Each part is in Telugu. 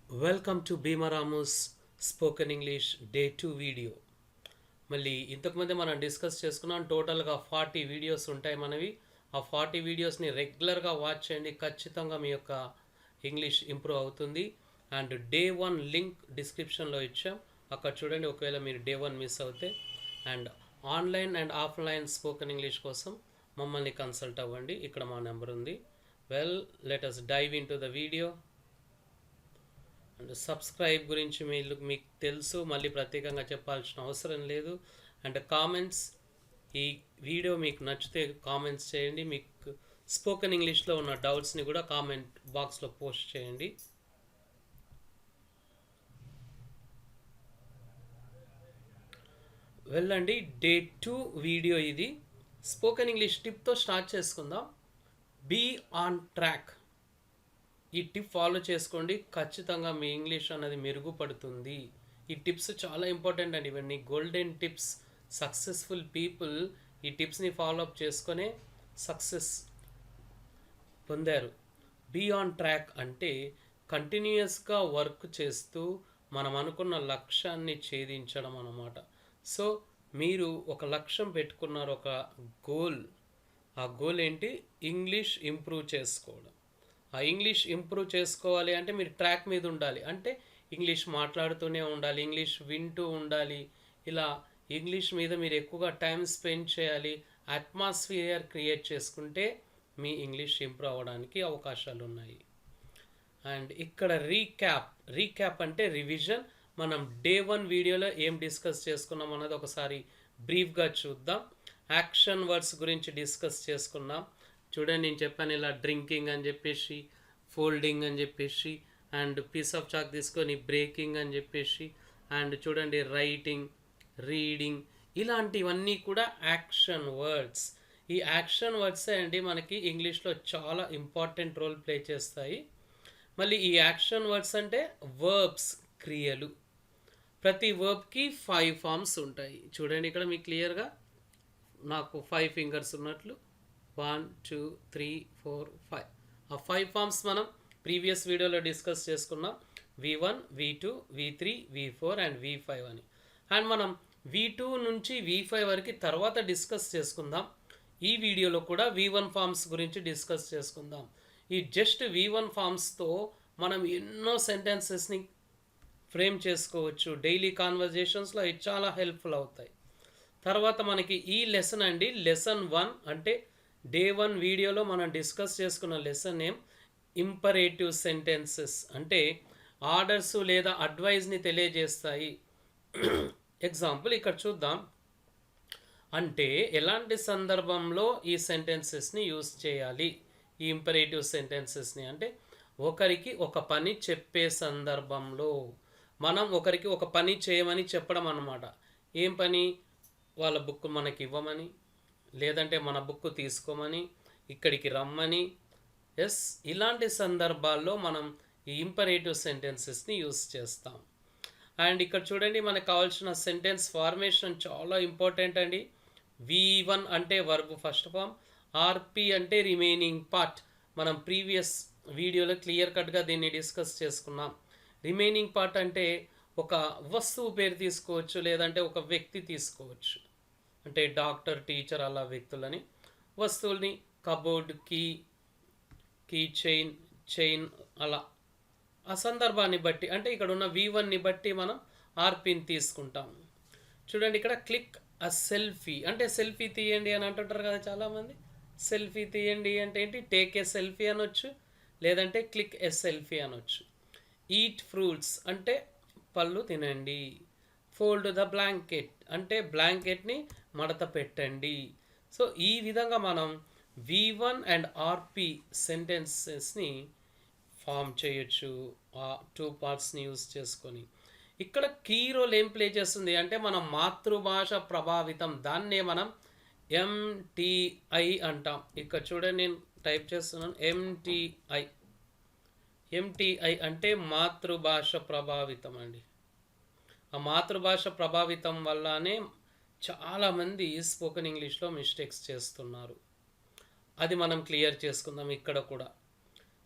వెల్కమ్ టు భీమరాముస్ స్పోకెన్ ఇంగ్లీష్ డే 2 వీడియో. మళ్ళీ ఇంతకుముందే మనం డిస్కస్ చేసుకున్నాం. టోటల్గా 40 వీడియోస్ ఉంటాయి మనవి. ఆ 40 వీడియోస్ని రెగ్యులర్గా వాచ్ చేయండి. ఖచ్చితంగా మీ యొక్క ఇంగ్లీష్ ఇంప్రూవ్ అవుతుంది. అండ్ డే 1 లింక్ డిస్క్రిప్షన్లో ఇచ్చాం, అక్కడ చూడండి. ఒకవేళ మీరు డే 1 మిస్ అవుతే. And online and offline spoken English కోసం మమ్మల్ని కన్సల్ట్ అవ్వండి. ఇక్కడ మా నెంబర్ ఉంది. Well, let us dive into the video. And subscribe గురించి మీకు తెలుసు, మళ్ళీ ప్రత్యేకంగా చెప్పాల్సిన అవసరం లేదు. అండ్ కామెంట్స్, ఈ వీడియో మీకు నచ్చితే కామెంట్స్ చేయండి. మీకు స్పోకెన్ ఇంగ్లీష్లో ఉన్న డౌట్స్ని కూడా కామెంట్ బాక్స్లో పోస్ట్ చేయండి. వెళ్ళండి, డే 2 వీడియో ఇది. స్పోకెన్ ఇంగ్లీష్ టిప్తో స్టార్ట్ చేసుకుందాం. Be on track. ఈ టిప్ ఫాలో చేసుకోండి, ఖచ్చితంగా మీ ఇంగ్లీష్ అనేది మెరుగుపడుతుంది. ఈ టిప్స్ చాలా ఇంపార్టెంట్ అండి. ఇవన్నీ గోల్డెన్ టిప్స్. సక్సెస్ఫుల్ పీపుల్ ఈ టిప్స్ని ఫాలో అప్ చేసుకొని సక్సెస్ పొందారు. బీ ఆన్ ట్రాక్ అంటే కంటిన్యూస్గా వర్క్ చేస్తూ మనం అనుకున్న లక్ష్యాన్ని ఛేదించడం అన్నమాట. సో మీరు ఒక లక్ష్యం పెట్టుకున్నారు, ఒక గోల్. ఆ గోల్ ఏంటి? ఇంగ్లీష్ ఇంప్రూవ్ చేసుకోవడం. ఆ ఇంగ్లీష్ ఇంప్రూవ్ చేసుకోవాలి అంటే మీరు ట్రాక్ మీద ఉండాలి. అంటే ఇంగ్లీష్ మాట్లాడుతూనే ఉండాలి, ఇంగ్లీష్ వింటూ ఉండాలి. ఇలా ఇంగ్లీష్ మీద మీరు ఎక్కువగా టైం స్పెండ్ చేయాలి. అట్మాస్ఫియర్ క్రియేట్ చేసుకుంటే మీ ఇంగ్లీష్ ఇంప్రూవ్ అవ్వడానికి అవకాశాలు ఉన్నాయి. అండ్ ఇక్కడ రీక్యాప్ అంటే రివిజన్. మనం డే 1 వీడియోలో ఏం డిస్కస్ చేసుకున్నాం అన్నది ఒకసారి బ్రీఫ్గా చూద్దాం. యాక్షన్ వర్డ్స్ గురించి డిస్కస్ చేసుకున్నాం. చూడండి, నేను చెప్పాను ఇలా డ్రింకింగ్ అని చెప్పేసి, ఫోల్డింగ్ అని చెప్పేసి, అండ్ పీస్ ఆఫ్ చాక్ తీసుకొని బ్రేకింగ్ అని చెప్పేసి, అండ్ చూడండి రైటింగ్, రీడింగ్, ఇలాంటివన్నీ కూడా యాక్షన్ వర్డ్స్. ఈ యాక్షన్ వర్డ్సే అండి మనకి ఇంగ్లీష్లో చాలా ఇంపార్టెంట్ రోల్ ప్లే చేస్తాయి. మళ్ళీ ఈ యాక్షన్ వర్డ్స్ అంటే వర్బ్స్, క్రియలు. ప్రతి వర్బ్కి 5 ఫార్మ్స్ ఉంటాయి. చూడండి ఇక్కడ మీకు క్లియర్గా నాకు 5 ఫింగర్స్ ఉన్నట్లు 1 2 3 4 5. ఆ 5 ఫార్మ్స్ మనం ప్రీవియస్ వీడియోలో డిస్కస్ చేసుకున్నాం. V1, V2, V3, V4 and V5 అని. అండ్ మనం V2 నుంచి V5 వరకు తర్వాత డిస్కస్ చేసుకుందాం. ఈ వీడియోలో కూడా V1 ఫార్మ్స్ గురించి డిస్కస్ చేసుకుందాం. ఈ జస్ట్ V1 ఫార్మ్స్తో మనం ఎన్నో సెంటెన్సెస్ని ఫ్రేమ్ చేసుకోవచ్చు. డైలీ కాన్వర్జేషన్స్లో ఇది చాలా హెల్ప్ఫుల్ అవుతాయి. తర్వాత మనకి ఈ లెసన్ అండి, లెసన్ 1 అంటే డే 1 వీడియోలో మనం డిస్కస్ చేసుకున్న లెసన్ నేమ్ ఇంపరేటివ్ సెంటెన్సెస్. అంటే ఆర్డర్స్ లేదా అడ్వైజ్ని తెలియజేస్తాయి. ఎగ్జాంపుల్ ఇక్కడ చూద్దాం. అంటే ఎలాంటి సందర్భంలో ఈ సెంటెన్సెస్ని యూస్ చేయాలి, ఈ ఇంపరేటివ్ సెంటెన్సెస్ని అంటే ఒకరికి ఒక పని చెప్పే సందర్భంలో మనం ఒకరికి ఒక పని చేయమని చెప్పడం అన్నమాట. ఏం పని? వాళ్ళ బుక్ మనకి ఇవ్వమని, లేదంటే మన బుక్ తీసుకోమని, ఇక్కడికి రమ్మని. ఎస్, ఇలాంటి సందర్భాల్లో మనం ఈ ఇంపరేటివ్ సెంటెన్సెస్ని యూస్ చేస్తాం. అండ్ ఇక్కడ చూడండి, మనకు కావాల్సిన సెంటెన్స్ ఫార్మేషన్ చాలా ఇంపార్టెంట్ అండి. V1 అంటే వర్బ్ ఫస్ట్ ఫామ్, ఆర్పి అంటే రిమైనింగ్ పార్ట్. మనం ప్రీవియస్ వీడియోలో క్లియర్ కట్గా దీన్ని డిస్కస్ చేసుకున్నాం. రిమైనింగ్ పార్ట్ అంటే ఒక వస్తువు పేరు తీసుకోవచ్చు, లేదంటే ఒక వ్యక్తి తీసుకోవచ్చు. అంటే డాక్టర్, టీచర్, అలా వ్యక్తులని. వస్తువుల్ని కబోర్డ్, కీ చైన్ అలా ఆ సందర్భాన్ని బట్టి, అంటే ఇక్కడ ఉన్న V1ని బట్టి మనం ఆర్పిని తీసుకుంటాం. చూడండి ఇక్కడ క్లిక్ అ సెల్ఫీ అంటే సెల్ఫీ తీయండి అని అంటుంటారు కదా చాలామంది. సెల్ఫీ తీయండి అంటే ఏంటి? టేక్ ఏ సెల్ఫీ అనొచ్చు, లేదంటే క్లిక్ ఏ సెల్ఫీ అనొచ్చు. ఈట్ ఫ్రూట్స్ అంటే పళ్ళు తినండి. ఫోల్డ్ ద బ్లాంకెట్ అంటే బ్లాంకెట్ని మడత పెట్టండి. సో ఈ విధంగా మనం V1 అండ్ ఆర్పి సెంటెన్సెస్ని ఫామ్ చేయొచ్చు ఆ 2 పార్ట్స్ని యూజ్ చేసుకొని. ఇక్కడ కీ రోల్ ఏం ప్లే చేస్తుంది అంటే మన మాతృభాష ప్రభావితం. దాన్నే మనం MTI అంటాం. ఇక్కడ చూడండి, నేను టైప్ చేస్తున్నాను MTI అంటే మాతృభాష ప్రభావితం అండి. ఆ మాతృభాష ప్రభావితం వల్లనే చాలామంది స్పోకెన్ ఇంగ్లీష్లో మిస్టేక్స్ చేస్తున్నారు. అది మనం క్లియర్ చేసుకుందాం ఇక్కడ కూడా.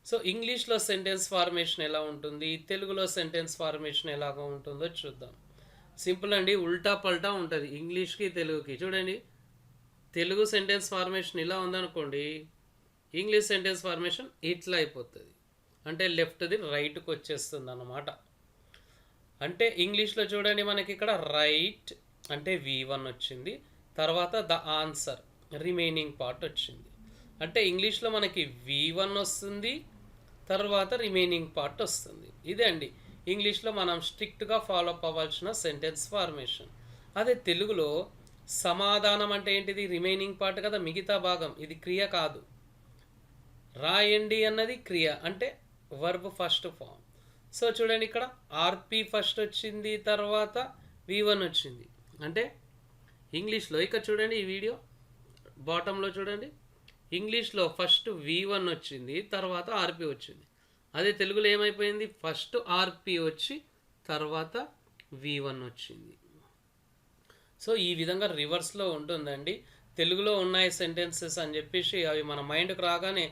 సో ఇంగ్లీష్లో సెంటెన్స్ ఫార్మేషన్ ఎలా ఉంటుంది, తెలుగులో సెంటెన్స్ ఫార్మేషన్ ఎలాగ ఉంటుందో చూద్దాం. సింపుల్ అండి, ఉల్టా పల్టా ఉంటుంది ఇంగ్లీష్కి తెలుగుకి. చూడండి, తెలుగు సెంటెన్స్ ఫార్మేషన్ ఇలా ఉందనుకోండి, ఇంగ్లీష్ సెంటెన్స్ ఫార్మేషన్ ఇట్లా అయిపోతుంది. అంటే లెఫ్ట్ది రైట్కి వచ్చేస్తుంది అన్నమాట. అంటే ఇంగ్లీష్లో చూడండి, మనకి ఇక్కడ రైట్ అంటే V1 వచ్చింది, తర్వాత ద ఆన్సర్ రిమైనింగ్ పార్ట్ వచ్చింది. అంటే ఇంగ్లీష్లో మనకి V1 వస్తుంది, తర్వాత రిమైనింగ్ పార్ట్ వస్తుంది. ఇదే అండి ఇంగ్లీష్లో మనం స్ట్రిక్ట్గా ఫాలో అప్ అవ్వాల్సిన సెంటెన్స్ ఫార్మేషన్. అదే తెలుగులో సమాధానం అంటే ఏంటిది, రిమైనింగ్ పార్ట్ కదా, మిగతా భాగం. ఇది క్రియ కాదు. రాయండి అన్నది క్రియ, అంటే వర్బ్ ఫస్ట్ ఫామ్. సో చూడండి, ఇక్కడ ఆర్పి ఫస్ట్ వచ్చింది, తర్వాత V1 వచ్చింది. అంటే ఇంగ్లీష్లో ఇక్కడ చూడండి, ఈ వీడియో బాటంలో చూడండి, ఇంగ్లీష్లో ఫస్ట్ V1 వచ్చింది, తర్వాత ఆర్పి వచ్చింది. అదే తెలుగులో ఏమైపోయింది, ఫస్ట్ ఆర్పి వచ్చి తర్వాత V1 వచ్చింది. సో ఈ విధంగా రివర్స్లో ఉంటుందండి. తెలుగులో ఉన్నాయి సెంటెన్సెస్ అని చెప్పేసి అవి మన మైండ్కి రాగానే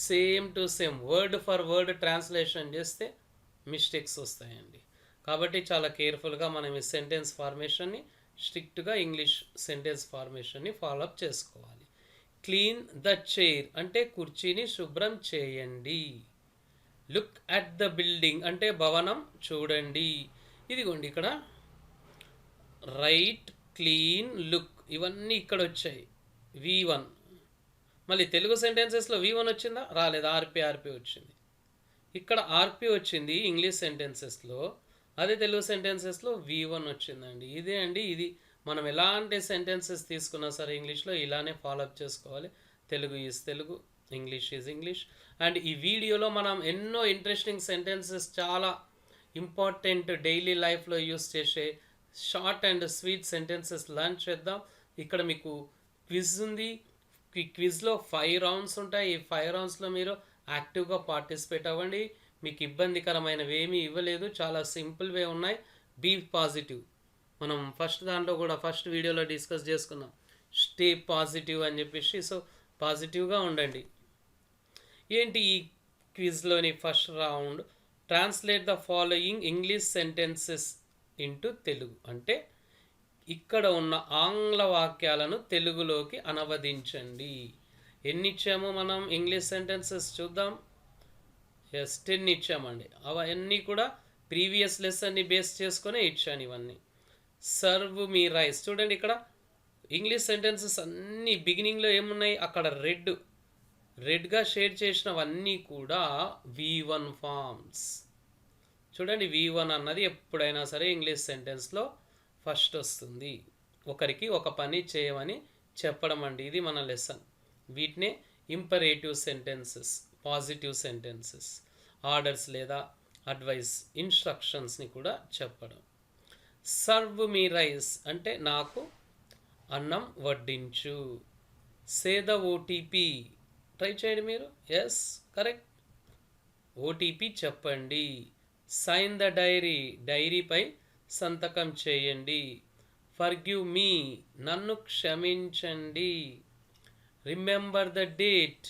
same to same word for word translation చేస్తే మిస్టేక్స్ వస్తాయండి. కాబట్టి చాలా కేర్ఫుల్గా మనం ఈ సెంటెన్స్ ఫార్మేషన్ని స్ట్రిక్ట్గా ఇంగ్లీష్ సెంటెన్స్ ఫార్మేషన్ని ఫాలోఅప్ చేసుకోవాలి. క్లీన్ ద చైర్ అంటే కుర్చీని శుభ్రం చేయండి. లుక్ అట్ ద బిల్డింగ్ అంటే భవనం చూడండి. ఇదిగోండి, ఇక్కడ రైట్, క్లీన్, లుక్ ఇవన్నీ ఇక్కడ వచ్చాయి. V1 మళ్ళీ తెలుగు సెంటెన్సెస్లో V1 వచ్చిందా, రాలేదు, ఆర్పి వచ్చింది. ఇక్కడ ఆర్పి వచ్చింది ఇంగ్లీష్ సెంటెన్సెస్లో, అదే తెలుగు సెంటెన్సెస్లో V1 వచ్చిందండి. ఇదే అండి, ఇది మనం ఎలాంటి సెంటెన్సెస్ తీసుకున్నా సరే ఇంగ్లీష్లో ఇలానే ఫాలోఅప్ చేసుకోవాలి. Telugu is Telugu, English is English. And ఈ వీడియోలో మనం ఎన్నో ఇంట్రెస్టింగ్ సెంటెన్సెస్, చాలా ఇంపార్టెంట్ డైలీ లైఫ్లో యూస్ చేసే short and sweet sentences learn చేద్దాం. ఇక్కడ మీకు క్విజ్ ఉంది. ఈ క్విజ్లో 5 రౌండ్స్ ఉంటాయి. ఈ 5 రౌండ్స్లో మీరు యాక్టివ్గా పార్టిసిపేట్ అవ్వండి. మీకు ఇబ్బందికరమైనవి ఏమీ ఇవ్వలేదు, చాలా సింపుల్ వే ఉన్నాయి. Be positive. మనం ఫస్ట్ వీడియోలో డిస్కస్ చేసుకున్నాం, స్టే పాజిటివ్ అని చెప్పేసి. సో పాజిటివ్గా ఉండండి. ఏంటి ఈ క్విజ్లోని first round, translate the following English sentences into Telugu. అంటే ఇక్కడ ఉన్న ఆంగ్ల వాక్యాలను తెలుగులోకి అనువదించండి. ఎన్ని ఇచ్చామో మనం ఇంగ్లీష్ సెంటెన్సెస్ చూద్దాం. 10 ఇచ్చామండి. అవన్నీ కూడా ప్రీవియస్ లెసన్ని బేస్ చేసుకునే ఇచ్చాను ఇవన్నీ. సర్వ్ మీ రైస్. చూడండి, ఇక్కడ ఇంగ్లీష్ సెంటెన్సెస్ అన్నీ బిగినింగ్లో ఏమున్నాయి, అక్కడ రెడ్గా షేడ్ చేసినవన్నీ కూడా V1 ఫార్మ్స్. చూడండి, V1 అన్నది ఎప్పుడైనా సరే ఇంగ్లీష్ సెంటెన్స్లో ఫస్ట్ వస్తుంది. ఒకరికి ఒక పని చేయమని చెప్పడం అండి, ఇది మన లెసన్. వీటినే imperative sentences, positive sentences, orders లేదా అడ్వైస్, ఇన్స్ట్రక్షన్స్ని కూడా చెప్పడం. సర్వ్ మీ రైస్ అంటే నాకు అన్నం వడ్డించు. Say the OTP. ట్రై చేయండి మీరు. Yes, correct. ఓటీపీ చెప్పండి. Sign the diary. డైరీపై సంతకం చేయండి. Forgive me. నన్ను క్షమించండి. Remember the date.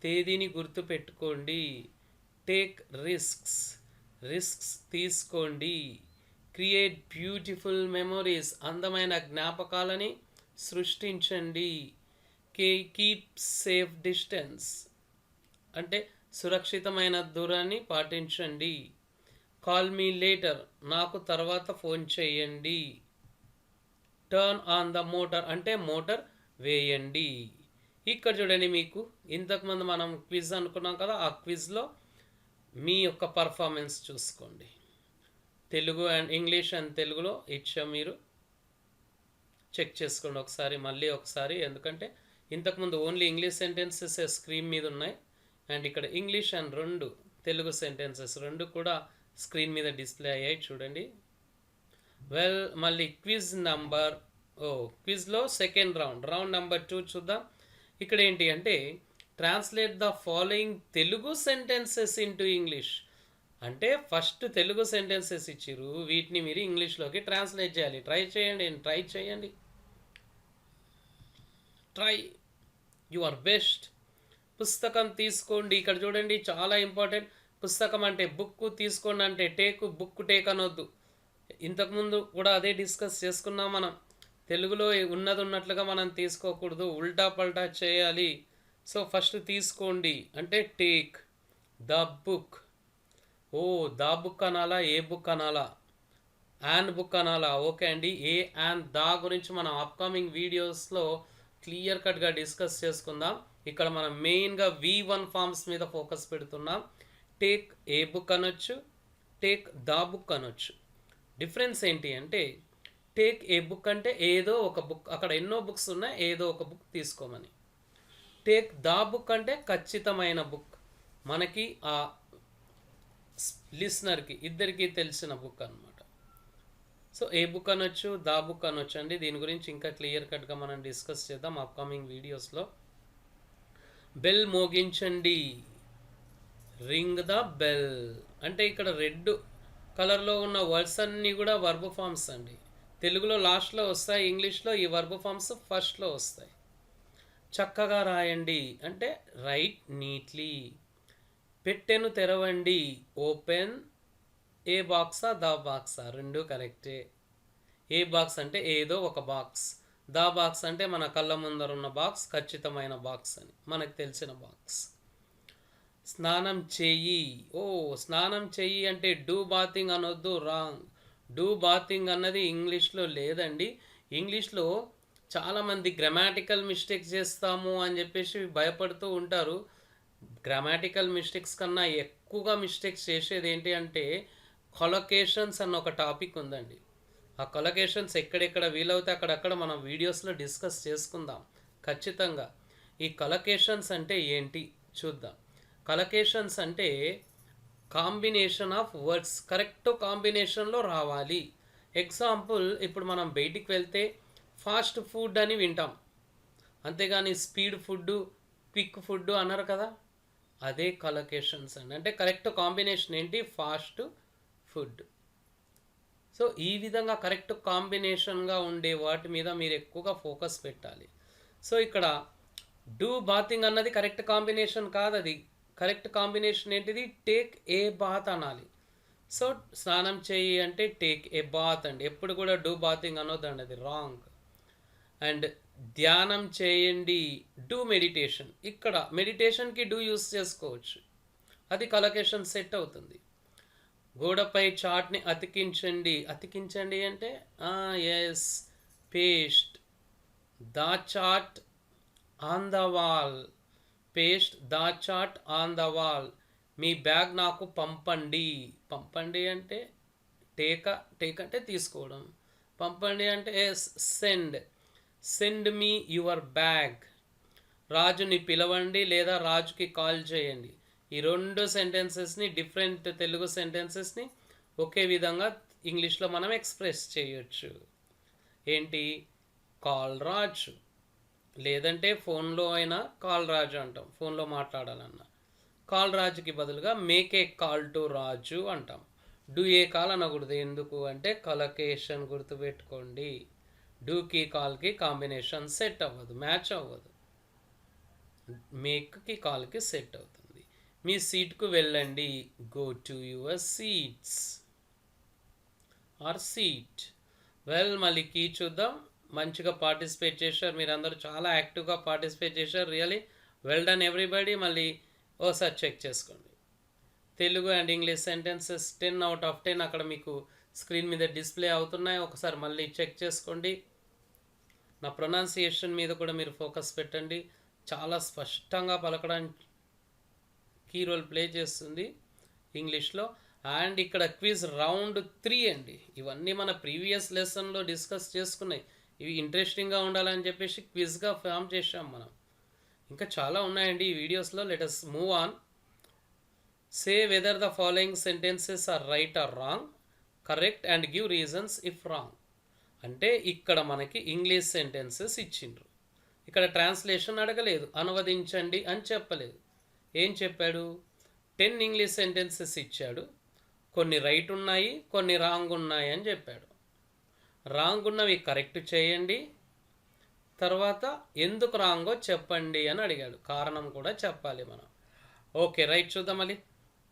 తేదీని గుర్తుపెట్టుకోండి. Take risks. రిస్క్స్ తీసుకోండి. Create beautiful memories. అందమైన జ్ఞాపకాలని సృష్టించండి. కీప్ సేఫ్ డిస్టెన్స్ అంటే సురక్షితమైన దూరాన్ని పాటించండి. Call me later. నాకు తర్వాత ఫోన్ చేయండి. టర్న్ ఆన్ ద మోటార్ అంటే మోటార్ వేయండి. ఇక్కడ చూడండి, మీకు ఇంతకుముందు మనం క్విజ్ అనుకున్నాం కదా, ఆ క్విజ్లో మీ యొక్క పర్ఫార్మెన్స్ చూసుకోండి. తెలుగు అండ్ ఇంగ్లీష్ అండ్ తెలుగులో ఇచ్చా, మీరు చెక్ చేసుకోండి ఒకసారి, మళ్ళీ ఒకసారి. ఎందుకంటే ఇంతకుముందు ఓన్లీ ఇంగ్లీష్ సెంటెన్సెస్ స్క్రీన్ మీద ఉన్నాయి, అండ్ ఇక్కడ ఇంగ్లీష్ అండ్ 2 తెలుగు సెంటెన్సెస్ 2 కూడా స్క్రీన్ మీద డిస్ప్లే అయ్యాయి, చూడండి. మళ్ళీ క్విజ్లో సెకండ్ రౌండ్ నెంబర్ 2 చూద్దాం. ఇక్కడ ఏంటి అంటే translate the following Telugu sentences into English. అంటే ఫస్ట్ తెలుగు సెంటెన్సెస్ ఇచ్చిర్రు, వీటిని మీరు ఇంగ్లీష్లోకి ట్రాన్స్లేట్ చేయాలి. ట్రై చేయండి. Try your best. పుస్తకం తీసుకోండి. ఇక్కడ చూడండి చాలా ఇంపార్టెంట్. పుస్తకం అంటే బుక్, తీసుకోండి అంటే టేక్, బుక్ టేక్ అనొద్దు. ఇంతకుముందు కూడా అదే డిస్కస్ చేసుకున్నాం మనం. తెలుగులో ఉన్నది ఉన్నట్లుగా మనం తీసుకోకూడదు, ఉల్టా పల్టా చేయాలి. సో ఫస్ట్ తీసుకోండి అంటే take the book. Oh the book అనాలా, ఏ బుక్ అనాలా, యాన్ బుక్ అనాలా? ఓకే అండి, ఏ యాన్ ద గురించి మనం అప్కమింగ్ వీడియోస్లో క్లియర్ కట్గా డిస్కస్ చేసుకుందాం. ఇక్కడ మనం మెయిన్గా V1 ఫార్మ్స్ మీద ఫోకస్ పెడుతున్నాం. టేక్ ఏ బుక్ అనొచ్చు, టేక్ ద బుక్ అనొచ్చు. డిఫరెన్స్ ఏంటి అంటే టేక్ ఏ బుక్ అంటే ఏదో ఒక బుక్, అక్కడ ఎన్నో బుక్స్ ఉన్నాయి, ఏదో ఒక బుక్ తీసుకోమని. టేక్ ద బుక్ అంటే ఖచ్చితమైన బుక్, మనకి ఆ లిసనర్కి ఇద్దరికి తెలిసిన బుక్ అనమాట. సో ఏ బుక్ అనొచ్చు, ద బుక్ అనొచ్చు అండి. దీని గురించి ఇంకా క్లియర్ కట్గా మనం డిస్కస్ చేద్దాం అప్కమింగ్ వీడియోస్లో. బెల్ మోగించండి, రింగ్ ద బెల్ అంటే ఇక్కడ రెడ్ కలర్లో ఉన్న వర్డ్స్ అన్నీ కూడా వర్బ్ ఫార్మ్స్ అండి. తెలుగులో లాస్ట్లో వస్తాయి, ఇంగ్లీష్లో ఈ వర్బ్ ఫార్మ్స్ ఫస్ట్లో వస్తాయి. చక్కగా రాయండి అంటే రైట్ నీట్లీ. పెట్టెను తెరవండి, ఓపెన్ ఏ బాక్సా ద బాక్సా, రెండు కరెక్టే. ఏ బాక్స్ అంటే ఏదో ఒక బాక్స్, ద బాక్స్ అంటే మన కళ్ళ ముందర ఉన్న బాక్స్, ఖచ్చితమైన బాక్స్ అని మనకు తెలిసిన బాక్స్. స్నానం చెయ్యి, ఓ స్నానం చెయ్యి అంటే డూ బాతింగ్ అనొద్దు, రాంగ్. డూ బాతింగ్ అన్నది ఇంగ్లీష్లో లేదండి. ఇంగ్లీష్లో చాలామంది గ్రామాటికల్ మిస్టేక్స్ చేస్తాము అని చెప్పేసి భయపడుతూ ఉంటారు. గ్రామాటికల్ మిస్టేక్స్ కన్నా ఎక్కువగా మిస్టేక్స్ చేసేది ఏంటి అంటే కొలొకేషన్స్ అన్న ఒక టాపిక్ ఉందండి. ఆ కొలొకేషన్స్ ఎక్కడెక్కడ వీలవుతే అక్కడక్కడ మనం వీడియోస్లో డిస్కస్ చేసుకుందాం ఖచ్చితంగా. ఈ కొలొకేషన్స్ అంటే ఏంటి చూద్దాం. కొలొకేషన్స్ అంటే కాంబినేషన్ ఆఫ్ వర్డ్స్ కరెక్ట్ కాంబినేషన్లో రావాలి. ఎగ్జాంపుల్, ఇప్పుడు మనం బయటికి వెళ్తే ఫాస్ట్ ఫుడ్ అని వింటాం, అంతేగాని స్పీడ్ ఫుడ్, క్విక్ ఫుడ్ అన్నారు కదా, అదే కొలొకేషన్స్ అండి. అంటే కరెక్ట్ కాంబినేషన్ ఏంటి, ఫాస్ట్ ఫుడ్. సో ఈ విధంగా కరెక్ట్ కాంబినేషన్గా ఉండే వాటి మీద మీరు ఎక్కువగా ఫోకస్ పెట్టాలి. సో ఇక్కడ డూ బాతింగ్ అన్నది కరెక్ట్ కాంబినేషన్ కాదు, అది కరెక్ట్ కాంబినేషన్ ఏంటిది, టేక్ ఏ బాత్ అనాలి. సో స్నానం చేయి అంటే టేక్ ఏ బాత్ అండి. ఎప్పుడు కూడా డూ బాతింగ్ అనొద్దండి, అది రాంగ్. అండ్ ధ్యానం చేయండి, డూ మెడిటేషన్. ఇక్కడ మెడిటేషన్కి డూ యూస్ చేసుకోవచ్చు, అది కొలొకేషన్ సెట్ అవుతుంది. గోడపై చాట్ని అతికించండి, అతికించండి అంటే yes, paste the chat on the wall, paste the chat on the wall. మీ బ్యాగ్ నాకు పంపండి, పంపండి అంటే టేక్ అంటే తీసుకోవడం, పంపండి అంటే ఎస్, సెండ్, సెండ్ మీ యువర్ బ్యాగ్. రాజుని పిలవండి లేదా రాజుకి కాల్ చేయండి. ఈ రెండు సెంటెన్సెస్ని, డిఫరెంట్ తెలుగు సెంటెన్సెస్ని ఒకే విధంగా ఇంగ్లీష్లో మనం ఎక్స్ప్రెస్ చేయొచ్చు. ఏంటి, కాల్ రాజు, లేదంటే ఫోన్లో అయినా కాల్ రాజు అంటాం, ఫోన్లో మాట్లాడాలన్నా. కాల్ రాజుకి బదులుగా make a call to Raju అంటాం. డూ ఏ కాల్ అనకూడదు, ఎందుకు అంటే కొలొకేషన్ గుర్తుపెట్టుకోండి. డూకి కాల్కి కాంబినేషన్ సెట్ అవ్వదు, మ్యాచ్ అవ్వదు. మేక్కి కాల్కి సెట్ అవుతుంది. మీ సీట్కు వెళ్ళండి, go to your seats or seat. Well, మళ్ళీ కీ చూద్దాం. మంచిగా పార్టిసిపేట్ చేశారు మీరందరూ, చాలా యాక్టివ్గా పార్టిసిపేట్ చేశారు. Really well done everybody. మళ్ళీ ఓసారి చెక్ చేసుకోండి. Telugu and English sentences 10 out of 10 అక్కడ మీకు స్క్రీన్ మీద డిస్ప్లే అవుతున్నాయి. ఒకసారి మళ్ళీ చెక్ చేసుకోండి. నా ప్రొనౌన్సియేషన్ మీద కూడా మీరు ఫోకస్ పెట్టండి. చాలా స్పష్టంగా పలకడానికి కీ రోల్ ప్లే చేస్తుంది ఇంగ్లీష్లో. అండ్ ఇక్కడ క్విజ్ రౌండ్ 3 అండి. ఇవన్నీ మన ప్రీవియస్ లెసన్లో డిస్కస్ చేసుకున్నాయి. ఇవి ఇంట్రెస్టింగ్గా ఉండాలని చెప్పేసి క్విజ్గా ఫామ్ చేసాం మనం. ఇంకా చాలా ఉన్నాయండి ఈ వీడియోస్లో. Let us move on. Say whether the following sentences are right or wrong, correct and give reasons if wrong. అంటే ఇక్కడ మనకి ఇంగ్లీష్ సెంటెన్సెస్ ఇచ్చిండ్రు, ఇక్కడ ట్రాన్స్లేషన్ అడగలేదు, అనువదించండి అని చెప్పలేదు. ఏం చెప్పాడు, 10 ఇంగ్లీష్ సెంటెన్సెస్ ఇచ్చాడు, కొన్ని రైట్ ఉన్నాయి, కొన్ని రాంగ్ ఉన్నాయి అని చెప్పాడు. రాంగ్ ఉన్నవి కరెక్ట్ చేయండి, తర్వాత ఎందుకు రాంగో చెప్పండి అని అడిగాడు. కారణం కూడా చెప్పాలి మనం. ఓకే, రైట్, చూద్దాం మళ్ళీ.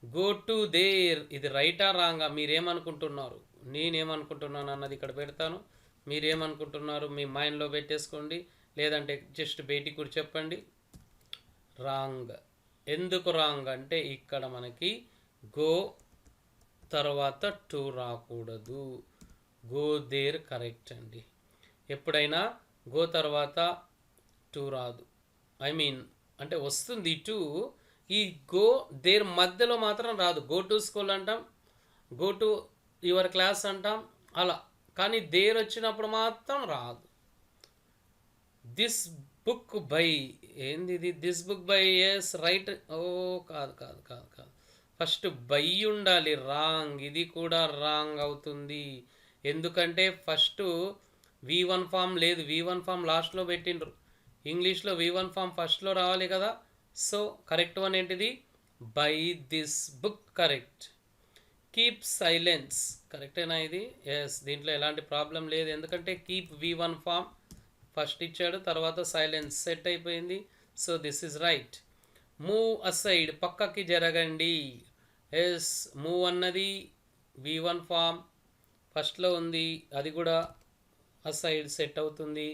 గో టు దేర్, ఇది రైటా రాంగా, మీరేమనుకుంటున్నారు, నేనేమనుకుంటున్నాను అన్నది ఇక్కడ పెడతాను. మీరేమనుకుంటున్నారు మీ మైండ్లో పెట్టేసుకోండి, లేదంటే జస్ట్ బయటికి కూడా చెప్పండి. రాంగ్. ఎందుకు రాంగ్ అంటే ఇక్కడ మనకి గో తర్వాత టు రాకూడదు. గో దేర్ కరెక్ట్ అండి. ఎప్పుడైనా గో తర్వాత టు రాదు. అంటే వస్తుంది టు, ఈ గో దేర్ మధ్యలో మాత్రం రాదు. గో టు స్కూల్ అంటాం, గో టు యువర్ క్లాస్ అంటాం అలా, కానీ దేర్ వచ్చినప్పుడు మాత్రం రాదు. దిస్ బుక్ బై, ఏంది ఇది, this book buy, yes right. ఓ కాదు కాదు కాదు కాదు, ఫస్ట్ బై ఉండాలి. రాంగ్, ఇది కూడా రాంగ్ అవుతుంది. ఎందుకంటే ఫస్ట్ V1 ఫామ్ లేదు, V1 ఫామ్ లాస్ట్లో పెట్టిండ్రు. ఇంగ్లీష్లో V1 ఫామ్ ఫస్ట్లో రావాలి కదా. సో కరెక్ట్ వన్ ఏంటిది, by this book correct. Keep silence కరెక్టేనా ఇది? ఎస్, దీంట్లో ఎలాంటి ప్రాబ్లం లేదు, ఎందుకంటే కీప్ V1 ఫామ్ ఫస్ట్ ఇచ్చాడు, తర్వాత సైలెన్స్ సెట్ అయిపోయింది. So this is right. Move aside, పక్కకి జరగండి. ఎస్, మూవ్ అన్నది V1 ఫామ్ ఫస్ట్లో ఉంది, అది కూడా అసైడ్ సెట్ అవుతుంది.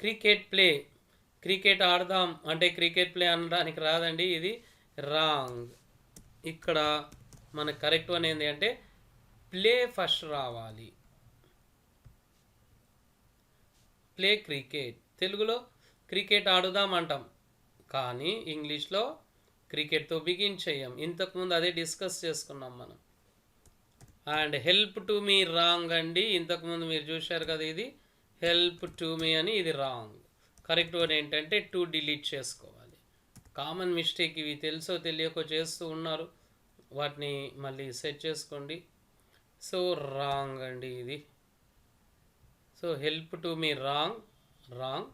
క్రికెట్ ప్లే, క్రికెట్ ఆడదాం అంటే క్రికెట్ ప్లే అనడానికి రాదండి, ఇది రాంగ్. ఇక్కడ మన కరెక్ట్ వన్ ఏంటి అంటే ప్లే ఫస్ట్ రావాలి. ప్లే క్రికెట్, తెలుగులో క్రికెట్ ఆడుదాం అంటాం, కానీ ఇంగ్లీష్లో క్రికెట్తో బిగిన్ చేయం. ఇంతకుముందు అదే డిస్కస్ చేసుకున్నాం మనం. And help to me wrong అండి, ఇంతకుముందు మీరు చూశారు కదా, ఇది హెల్ప్ టు మీ అని, ఇది రాంగ్. కరెక్ట్ వన్ ఏంటంటే టు డిలీట్ చేసుకోవాలి. కామన్ మిస్టేక్ ఇవి, తెలుసో తెలియకో చేస్తూ ఉన్నారు, వాటిని మళ్ళీ సెట్ చేసుకోండి. సో రాంగ్ అండి ఇది. So help to me wrong, wrong.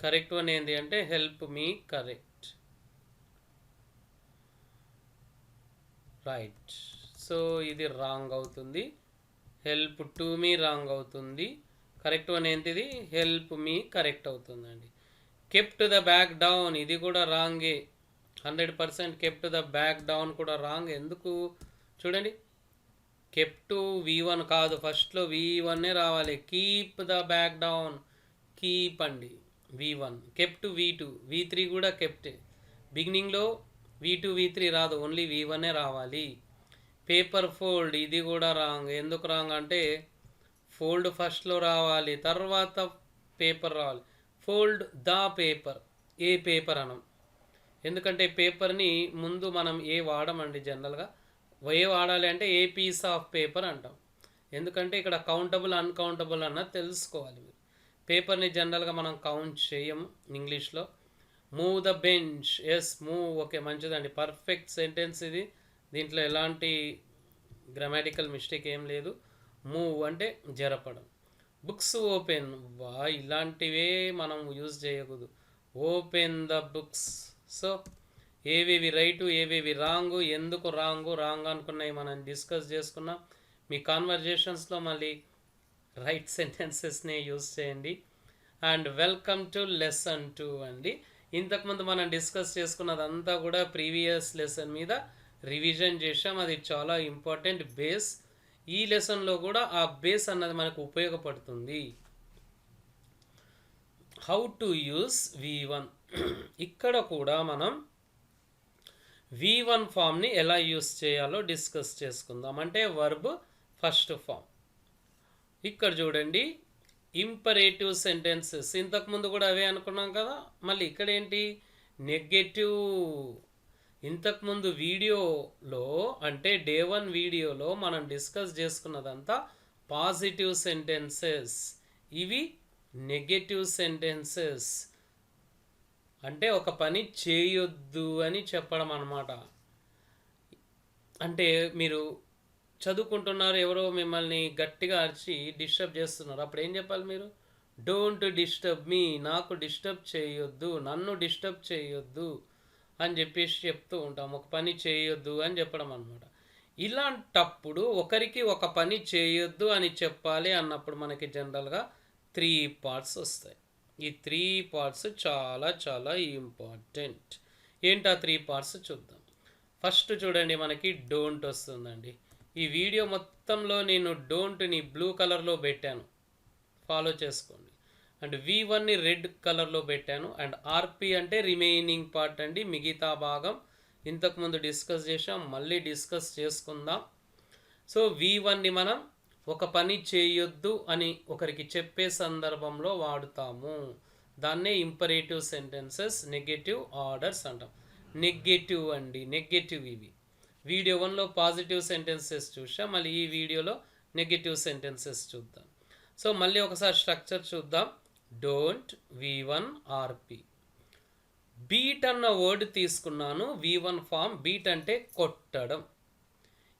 Correct one ఏంటి అంటే help me correct, right. So ఇది రాంగ్ అవుతుంది. హెల్ప్ టు మీ రాంగ్ అవుతుంది. కరెక్ట్ వన్ ఏంటిది, హెల్ప్ మీ కరెక్ట్ అవుతుందండి. కెప్ట్ ద బ్యాగ్ డౌన్, ఇది కూడా రాంగే 100%. కెప్ట్ ద బ్యాగ్ డౌన్ కూడా రాంగ్. ఎందుకు చూడండి, కెప్ట్ V1 కాదు, ఫస్ట్లో V1 రావాలి. Keep the bag down, keep అండి V1. కెప్ట్ V2, V3 కూడా కెప్టే. బిగినింగ్లో V2 V3 రాదు, ఓన్లీ V1 రావాలి. పేపర్ ఫోల్డ్, ఇది కూడా రాంగ్. ఎందుకు రాంగ్ అంటే ఫోల్డ్ ఫస్ట్లో రావాలి, తర్వాత పేపర్ రావాలి. Fold the paper, A paper అనం, ఎందుకంటే పేపర్ని ముందు మనం ఏ వాడమండి జనరల్గా. ఏ వాడాలి అంటే ఏ పీస్ ఆఫ్ పేపర్ అంటాం, ఎందుకంటే ఇక్కడ కౌంటబుల్ అన్కౌంటబుల్ అన్నది తెలుసుకోవాలి మీరు. పేపర్ని జనరల్గా మనం కౌంట్ చేయం ఇంగ్లీష్లో. Move the bench, yes move, okay మంచిదండి, పర్ఫెక్ట్ సెంటెన్స్ ఇది, దీంట్లో ఎలాంటి గ్రామాటికల్ మిస్టేక్ ఏం లేదు. మూవ్ అంటే జరపడం. బుక్స్ ఓపెన్, వా ఇలాంటివే మనం యూజ్ చేయకూడదు. Open the books. సో ఏవేవి రైటు ఏవేవి రాంగు, ఎందుకు రాంగ్ అనుకున్నాయి మనం డిస్కస్ చేసుకున్నాం. మీ కాన్వర్జేషన్స్లో మళ్ళీ రైట్ సెంటెన్సెస్నే యూజ్ చేయండి. అండ్ వెల్కమ్ టు లెసన్ 2 అండి. ఇంతకుముందు మనం డిస్కస్ చేసుకున్నదంతా కూడా ప్రీవియస్ లెసన్ మీద రివిజన్ చేసాం, అది చాలా ఇంపార్టెంట్ బేస్. ఈ లెసన్లో కూడా ఆ బేస్ అన్నది మనకు ఉపయోగపడుతుంది. హౌ టు యూస్ V1, ఇక్కడ కూడా మనం V1 ఫామ్ని ఎలా యూస్ చేయాలో డిస్కస్ చేసుకుందాం. అంటే వర్బ్ ఫస్ట్ ఫామ్. ఇక్కడ చూడండి, ఇంపరేటివ్ సెంటెన్సెస్, ఇంతకుముందు కూడా అవే అనుకున్నాం కదా, మళ్ళీ ఇక్కడ ఏంటి నెగటివ్. ఇంతకుముందు వీడియోలో అంటే డే 1 వీడియోలో మనం డిస్కస్ చేసుకున్నదంతా పాజిటివ్ సెంటెన్సెస్, ఇవి నెగటివ్ సెంటెన్సెస్. అంటే ఒక పని చేయొద్దు అని చెప్పడం అన్నమాట. అంటే మీరు చదువుకుంటున్నారు, ఎవరో మిమ్మల్ని గట్టిగా అరిచి డిస్టర్బ్ చేస్తున్నారు, అప్పుడు ఏం చెప్పాలి మీరు? డోంట్ డిస్టర్బ్ మీ, నాకు డిస్టర్బ్ చేయొద్దు, నన్ను డిస్టర్బ్ చేయొద్దు అని చెప్పేసి చెప్తూ ఉంటాం. ఒక పని చేయొద్దు అని చెప్పడం అనమాట. ఇలాంటప్పుడు ఒకరికి ఒక పని చేయొద్దు అని చెప్పాలి అన్నప్పుడు మనకి జనరల్గా 3 పార్ట్స్ వస్తాయి. ఈ 3 పార్ట్స్ చాలా చాలా ఇంపార్టెంట్. ఏంటి ఆ 3 పార్ట్స్ చూద్దాం. ఫస్ట్ చూడండి, మనకి డోంట్ వస్తుందండి. ఈ వీడియో మొత్తంలో నేను డోంట్ని బ్లూ కలర్లో పెట్టాను, ఫాలో చేసుకోండి. అండ్ V1ని రెడ్ కలర్లో పెట్టాను. అండ్ ఆర్పి అంటే రిమైనింగ్ పార్ట్ అండి, మిగతా భాగం. ఇంతకుముందు డిస్కస్ చేసాం, మళ్ళీ డిస్కస్ చేసుకుందాం. సో V1ని మనం ఒక పని చేయొద్దు అని ఒకరికి చెప్పే సందర్భంలో వాడుతాము. దాన్నే ఇంపరేటివ్ సెంటెన్సెస్, నెగటివ్ ఆర్డర్స్ అంటాం. నెగటివ్ అండి, నెగటివ్ ఇవి. వీడియో 1లో పాజిటివ్ సెంటెన్సెస్ చూసాం, మళ్ళీ ఈ వీడియోలో నెగటివ్ సెంటెన్సెస్ చూద్దాం. సో మళ్ళీ ఒకసారి స్ట్రక్చర్ చూద్దాం. Don't V1 RP. బీట్ అన్న వర్డ్ తీసుకున్నాను, V1 ఫామ్. బీట్ అంటే కొట్టడం.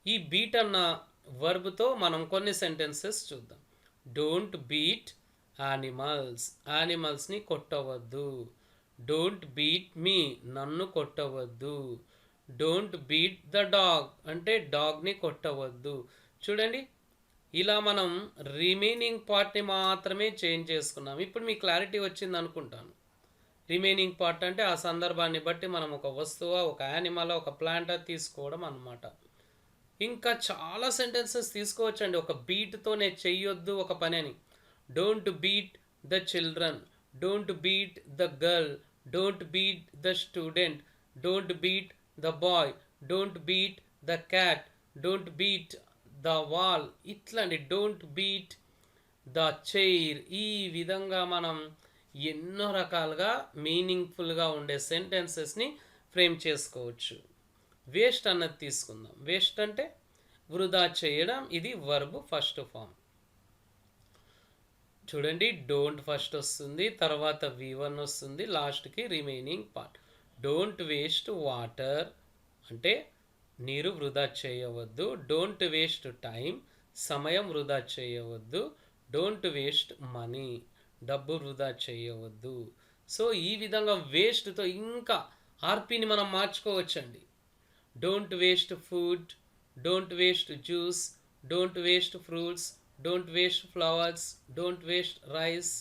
ఈ బీట్ అన్న వర్బ్తో మనం కొన్ని సెంటెన్సెస్ చూద్దాం. Don't beat animals. యానిమల్స్ని కొట్టవద్దు. Don't beat me. నన్ను కొట్టవద్దు. డోంట్ బీట్ ద డాగ్ అంటే డాగ్ని కొట్టవద్దు. చూడండి, ఇలా మనం రిమైనింగ్ పార్ట్ని మాత్రమే చేంజ్ చేసుకున్నాం. ఇప్పుడు మీకు క్లారిటీ వచ్చింది అనుకుంటాను. రిమైనింగ్ పార్ట్ అంటే ఆ సందర్భాన్ని బట్టి మనం ఒక వస్తువు, ఒక యానిమల్, ఒక ప్లాంట్ తీసుకోవడం అన్నమాట. ఇంకా చాలా సెంటెన్సెస్ తీసుకోవచ్చండి ఒక బీట్తోనే. చెయ్యొద్దు ఒక పని అని. Don't beat the children. Don't beat the girl. Don't beat the student. Don't beat the boy. Don't beat the cat. Don't beat the wall. ఇట్లాంటి డోంట్ బీట్ ద చైర్. ఈ విధంగా మనం ఎన్నో రకాలుగా మీనింగ్ఫుల్గా ఉండే సెంటెన్సెస్ని ఫ్రేమ్ చేసుకోవచ్చు. వేస్ట్ అన్నది తీసుకుందాం. వేస్ట్ అంటే వృధా చేయడం. ఇది వర్బ్ ఫస్ట్ ఫామ్. చూడండి, డోంట్ ఫస్ట్ వస్తుంది, తర్వాత V1 వస్తుంది, లాస్ట్కి remaining part. Don't waste water అంటే నీరు వృధా చేయవద్దు. డోంట్ వేస్ట్ టైం, సమయం వృధా చేయవద్దు. డోంట్ వేస్ట్ మనీ, డబ్బు వృధా చేయవద్దు. సో ఈ విధంగా వేస్ట్తో ఇంకా ఆర్పిని మనం మార్చుకోవచ్చండి. Don't waste food. Don't waste juice. Don't waste fruits. Don't waste flowers. Don't waste rice.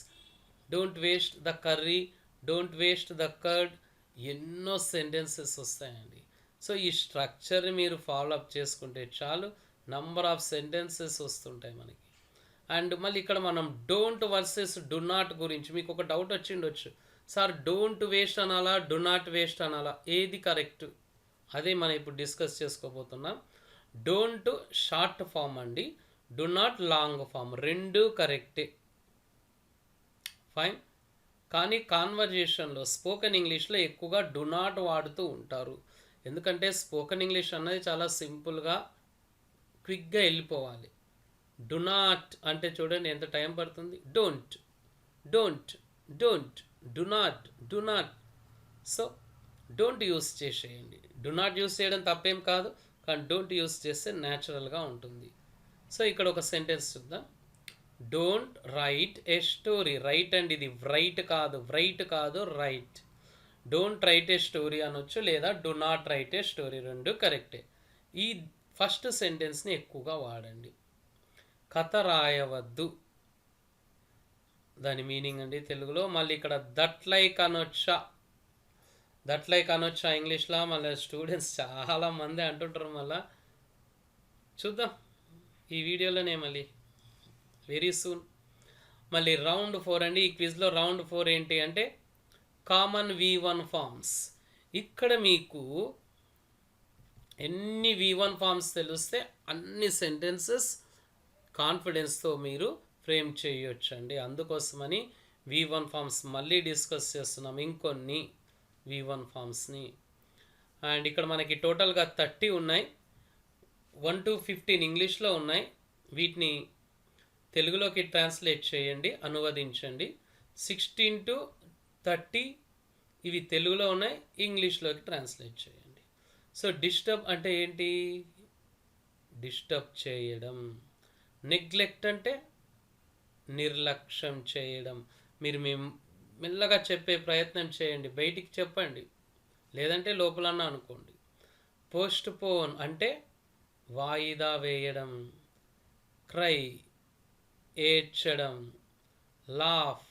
Don't waste the curry. Don't waste the curd. ఎన్నో సెంటెన్సెస్ వస్తాయండి. సో ఈ స్ట్రక్చర్ని మీరు ఫాలో అప్ చేసుకుంటే చాలు, నంబర్ ఆఫ్ సెంటెన్సెస్ వస్తుంటాయి మనకి. అండ్ మళ్ళీ ఇక్కడ మనం డోంట్ వర్సెస్ డు నాట్ గురించి మీకు ఒక డౌట్ వచ్చిండొచ్చు. సార్ డోంట్ వేస్ట్ అనాలా, డు నాట్ వేస్ట్ అనాలా, ఏది కరెక్ట్? అదే మనం ఇప్పుడు డిస్కస్ చేసుకోబోతున్నాం. డోంట్ షార్ట్ ఫామ్ అండి, డు నాట్ లాంగ్ ఫామ్. రెండు కరెక్టే, ఫైన్. కానీ కాన్వర్జేషన్లో స్పోకెన్ ఇంగ్లీష్లో ఎక్కువగా డు నాట్ వాడుతూ ఉంటారు. ఎందుకంటే స్పోకెన్ ఇంగ్లీష్ అన్నది చాలా సింపుల్గా, క్విక్గా వెళ్ళిపోవాలి. డు నాట్ అంటే చూడండి ఎంత టైం పడుతుంది. Don't, don't, don't, do not, do not. So don't use చేసేయండి. డు నాట్ యూస్ చేయడం తప్పేం కాదు, కానీ డోంట్ యూస్ చేస్తే న్యాచురల్గా ఉంటుంది. సో ఇక్కడ ఒక సెంటెన్స్ చూద్దాం. Don't write A story. Right అండి, ఇది రైట్ కాదు, రైట్ కాదు, right. Don't write A story అనొచ్చు, లేదా do not right A story, రెండు కరెక్టే. ఈ ఫస్ట్ సెంటెన్స్ని ఎక్కువగా వాడండి. కథ రాయవద్దు, దాని మీనింగ్ అండి తెలుగులో. మళ్ళీ ఇక్కడ దట్ లైక్ అనొచ్చా. దట్ లైక్ అనొచ్చా ఇంగ్లీష్లో. మళ్ళీ స్టూడెంట్స్ చాలామంది అంటుంటారు. మళ్ళీ చూద్దాం ఈ వీడియోలోనే, మళ్ళీ వెరీ సూన్. మళ్ళీ రౌండ్ 4 అండి. ఈ క్విజ్లో రౌండ్ 4 ఏంటి అంటే కామన్ V1 ఫార్మ్స్. ఇక్కడ మీకు ఎన్ని V1 ఫార్మ్స్ తెలిస్తే అన్ని సెంటెన్సెస్ కాన్ఫిడెన్స్తో మీరు ఫ్రేమ్ చేయొచ్చండి. అందుకోసమని V1 ఫార్మ్స్ మళ్ళీ డిస్కస్ చేస్తున్నాం, ఇంకొన్ని V1 ఫార్మ్స్ని. అండ్ ఇక్కడ మనకి టోటల్గా 30 ఉన్నాయి. 1 to 15 ఇంగ్లీష్లో ఉన్నాయి. వీటిని తెలుగులోకి ట్రాన్స్లేట్ చేయండి, అనువదించండి. 16 to 30 ఇవి తెలుగులో ఉన్నాయి, ఇంగ్లీష్లోకి ట్రాన్స్లేట్ చేయండి. సో డిస్టర్బ్ అంటే ఏంటి? డిస్టర్బ్ చేయడం. నెగ్లెక్ట్ అంటే నిర్లక్ష్యం చేయడం. మీరు మెల్లగా చెప్పే ప్రయత్నం చేయండి, బయటికి చెప్పండి, లేదంటే లోపలన్నా అనుకోండి. పోస్ట్ పోన్ అంటే వాయిదా వేయడం. క్రై ఏడ్చడం. లాఫ్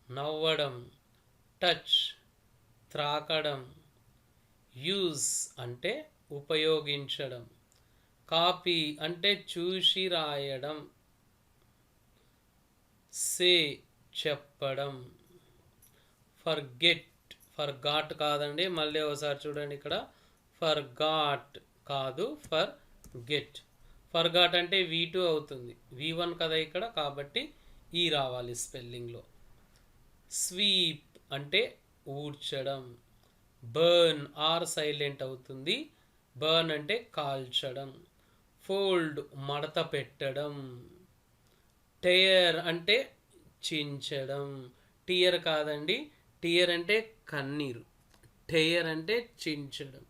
నవ్వడం, టచ్ త్రాకడం, యూజ్ అంటే ఉపయోగించడం, కాపీ అంటే చూసి రాయడం, సే చెప్పడం, ఫర్గాట్ కాదండి, మళ్ళీ ఒకసారి చూడండి ఇక్కడ ఫర్గాట్ కాదు ఫర్గాట్ అంటే V2 అవుతుంది, V1 కదా ఇక్కడ, కాబట్టి ఈ రావాలి స్పెల్లింగ్లో. స్వీప్ అంటే ఊడ్చడం, బర్న్ ఆర్ సైలెంట్ అవుతుంది, బర్న్ అంటే కాల్చడం, ఫోల్డ్ మడత పెట్టడం, టెయర్ అంటే చించడం, టియర్ కాదండి, టియర్ అంటే కన్నీరు, టెయర్ అంటే చించడం,